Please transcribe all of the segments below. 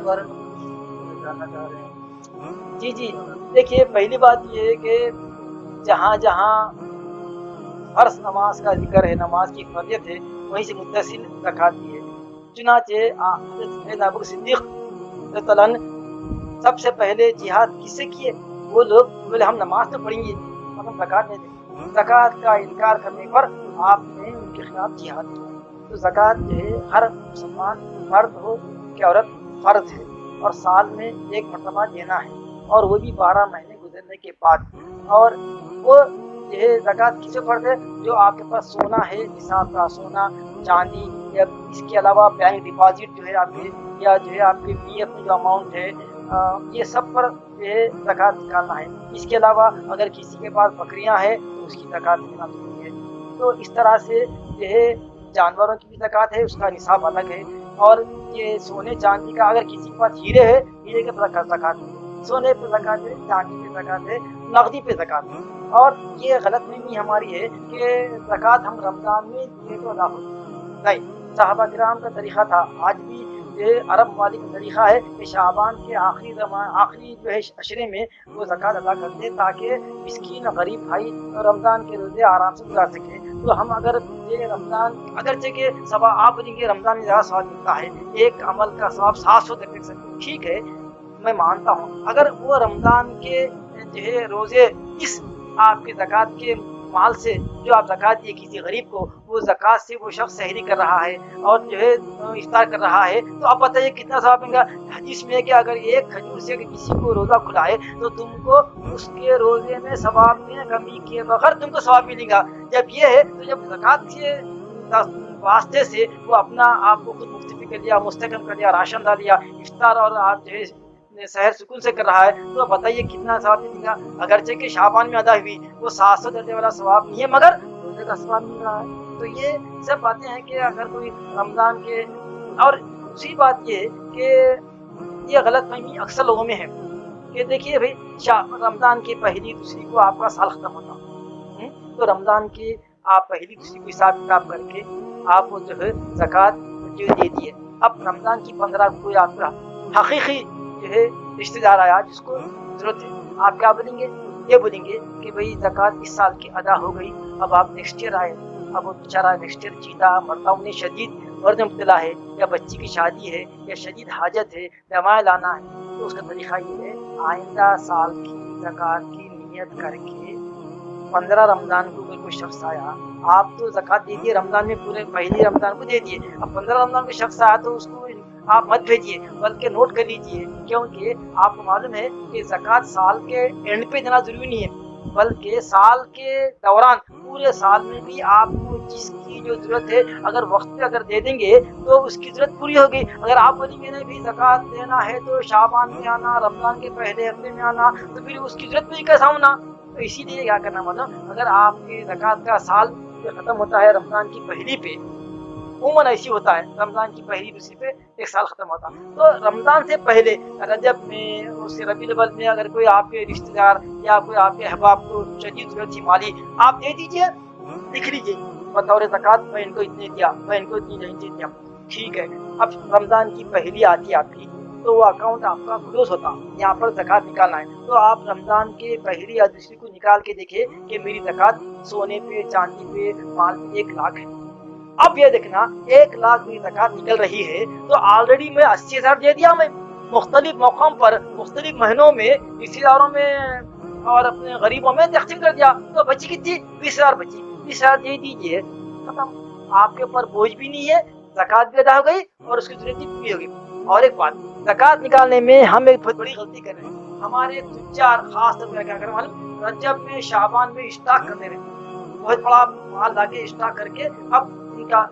بارے میں کچھ جاننا چاہ رہے ہیں؟ جی جی، دیکھیے پہلی بات یہ ہے کہ جہاں جہاں فرض نماز کا ذکر ہے، نماز کی فرضیت ہے، وہیں سے متصل زکوٰۃ بھی ہے۔ چنانچہ حضرت سیدنا ابو بکر صدیق رضی اللہ عنہ سب سے پہلے جہاد کس سے کیے؟ وہ لوگ بولے ہم نماز تو پڑھیں گے مگر زکوٰۃ نہیں دیں، زکوٰۃ کا انکار کرنے پر آپ نے ان کے خلاف جہاد کیا۔ تو زکوٰۃ جو ہے ہر مسلمان مرد ہو کہ عورت فرض ہے، اور سال میں ایک مرتبہ دینا ہے، اور وہ بھی 12 مہینے گزرنے کے بعد۔ اور وہ جو ہے زکوٰۃ کسے فرض ہے؟ جو آپ کے پاس سونا ہے، نصاب کا سونا، چاندی، یا اس کے علاوہ بینک ڈپازٹ جو ہے آپ کے، یا جو ہے آپ کے پی ایف میں جو اماؤنٹ ہے، یہ سب پر جو ہے زکوٰۃ نکالنا ہے۔ اس کے علاوہ اگر کسی کے پاس بکریاں ہیں تو اس کی زکوٰۃ دینا ضروری ہے۔ تو اس طرح سے جو ہے جانوروں کی بھی زکوٰۃ ہے، اس کا نصاب الگ ہے۔ اور یہ سونے چاندی کا، اگر کسی کے پاس ہیرے ہے، ہیرے کے زکوٰۃ ہے، سونے پہ زکوٰۃ ہے، چاندی پہ زکوٰۃ ہے، نقدی پہ زکوٰۃ ہے۔ اور یہ غلط فہمی ہماری ہے کہ زکوٰۃ ہم رمضان میں دیے تو ادا ہوتی نہیں۔ صحابہ کرام کا طریقہ تھا، آج بھی یہ عرب ممالک کا طریقہ ہے کہ شعبان کے آخری جو ہے عشرے میں وہ زکوٰۃ ادا کرتے ہیں تاکہ مسکین غریب بھائی رمضان کے روزے آرام سے گزار سکیں۔ تو ہم اگر یہ رمضان، اگرچہ کہ صبح آپ بولیں گے رمضان میں زیادہ ثواب ملتا ہے، ایک عمل کا ثواب 700 تک سکتے، ٹھیک ہے میں مانتا ہوں، اگر وہ رمضان کے جو ہے روزے اس آپ کے زکوٰۃ کے مال سے جو آپ زکوٰۃ دیے کسی غریب کو، وہ زکوٰۃ سے وہ شخص سحری کر رہا ہے اور جو ہے افطار کر رہا ہے، تو آپ بتائیے کتنا ثواب ملے گا۔ حدیث میں ہے کہ اگر ایک کھجور سے کسی کو روزہ کھلائے تو تم کو اس کے روزے میں ثواب میں کمی کیے بغیر تم کو ثواب ملے گا۔ جب یہ ہے تو جب زکوٰۃ کے واسطے سے وہ اپنا آپ کو خود مختفی کر لیا، مستحکم کر لیا، راشن ڈال لیا، افطار اور آپ جو ہے سحر سکون سے کر رہا ہے، تو بتائیے کتنا ثواب ملے گا۔ اگرچہ کہ شعبان میں ادا ہوئی وہ 700 درجے والا ثواب نہیں ہے، مگر روزے کا ثواب مل رہا ہے۔ تو یہ سب باتیں ہیں کہ اگر کوئی رمضان کے، اور دوسری بات یہ ہے کہ یہ غلط فہمی اکثر لوگوں میں ہے کہ دیکھیے بھائی رمضان کی پہلی دوسری کو آپ کا سال ختم ہوتا، تو رمضان کی آپ پہلی دوسری کو حساب کتاب کر کے آپ جو ہے زکوٰۃ جو دے دیے۔ اب رمضان کی 15 کو آپ کا حقیقی جو ہے رشتے دار آیا جس کو ضرورت ہے، آپ کیا بولیں گے؟ یہ بولیں گے کہ بھائی زکوٰۃ اس سال کی ادا ہو گئی، اب آپ نیکسٹ ایئر آئے، اب وہ بیچارہ نیکسٹ ایئر جیتا مرتا انہیں شدید مرض میں مبتلا ہے، یا بچی کی شادی ہے، یا شدید حاجت ہے، دوائیں لانا ہے، تو اس کا طریقہ یہ ہے آئندہ سال کی زکوٰۃ کی نیت کر کے 15 رمضان کو کوئی شخص آیا، آپ تو زکوٰۃ دے دیے رمضان میں، پورے پہلی رمضان کو دے دیے، اب 15 رمضان کو شخص آیا تو اس کو آپ مت بھیجیے بلکہ نوٹ کر لیجیے، کیونکہ آپ کو معلوم ہے کہ زکوٰۃ سال کے اینڈ پہ دینا ضروری نہیں ہے، بلکہ سال کے دوران پورے سال میں بھی آپ کو جس کی جو ضرورت ہے اگر وقت پہ اگر دے دیں گے تو اس کی ضرورت پوری ہوگی۔ اگر آپ بولیں گے نہیں بھی زکوٰۃ دینا ہے تو شعبان میں آنا، رمضان کے پہلے ہفتے میں آنا، تو پھر اس کی ضرورت پوری کیسا ہونا؟ تو اسی لیے کیا کرنا، مطلب اگر آپ کی زکوٰۃ کا سال ختم ہوتا ہے رمضان کی پہلی پہ، عموماً ایسی ہوتا ہے رمضان کی پہلی دوسری پہ ایک سال ختم ہوتا، تو رمضان سے پہلے رجب میں، اس ربیع الاول میں اگر کوئی آپ کے رشتہ دار یا کوئی آپ کے احباب کو شدید ضرورت تھی مالی، آپ دے دیجیے، لکھ لیجیے بطور زکوٰۃ میں ان کو اتنے دیا، میں ان کو اتنی نہیں دیا، ٹھیک ہے۔ اب رمضان کی پہلی آتی ہے آپ کی، تو وہ اکاؤنٹ آپ کا کلوز ہوتا، یہاں پر زکوٰۃ نکالنا ہے، تو آپ رمضان کے پہلی یا دوسری کو نکال کے دیکھیں کہ میری زکوٰۃ سونے پہ، چاندی پہ، مال پہ 1 لاکھ ہے۔ اب یہ دیکھنا 1 لاکھ میری زکوٰۃ نکل رہی ہے تو آلریڈی میں 80,000 دے دیا، میں مختلف موقعوں پر مختلف مہینوں میں رشتے داروں میں اور اپنے غریبوں میں تقسیم کر دیا، تو بچی کتنی؟ 20,000 بچی، 20,000 دے دیجیے، ختم، آپ کے اوپر بوجھ بھی نہیں ہے، زکوٰۃ بھی ادا ہو گئی اور اس کی ضرورت بھی پوری ہو گئی۔ اور ایک بات، زکوٰۃ نکالنے میں ہم ایک بہت بڑی غلطی کر رہے ہیں، ہمارے تجار خاص طور پر کیا کر رہے ہیں، رجب میں شعبان میں اسٹاک کرتے رہے، بہت بڑا مال لا کے اسٹاک کر کے، اب ان کا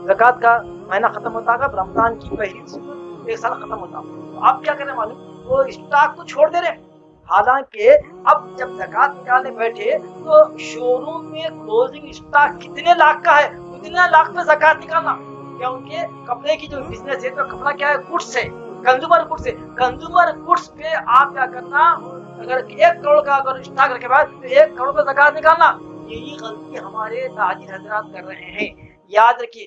زکوٰۃ کا مہینہ ختم ہوتا ہے، رمضان کی پہلی ایک سال ختم ہوتا، تو آپ کیا کریں معلوم، وہ اسٹاک کو چھوڑ دے رہے ہیں، حالانکہ اب جب زکوٰۃ نکالنے بیٹھے تو شو روم میں کلوزنگ اسٹاک کتنے لاکھ کا ہے، اتنے لاکھ میں زکوٰۃ نکالنا، کیونکہ کپڑے کی جو بزنس ہے تو کپڑا کیا ہے، گڈس ہے، کنزیومر گڈس ہے، کنزیومر گڈس پہ آپ کیا کرنا، اگر 1 کروڑ کا اگر اسٹاک رکھے بعد تو 1 کروڑ کا زکوٰۃ نکالنا، یہی غلطی ہمارے تاجر حضرات کر رہے ہیں۔ یاد رکھیے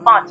5,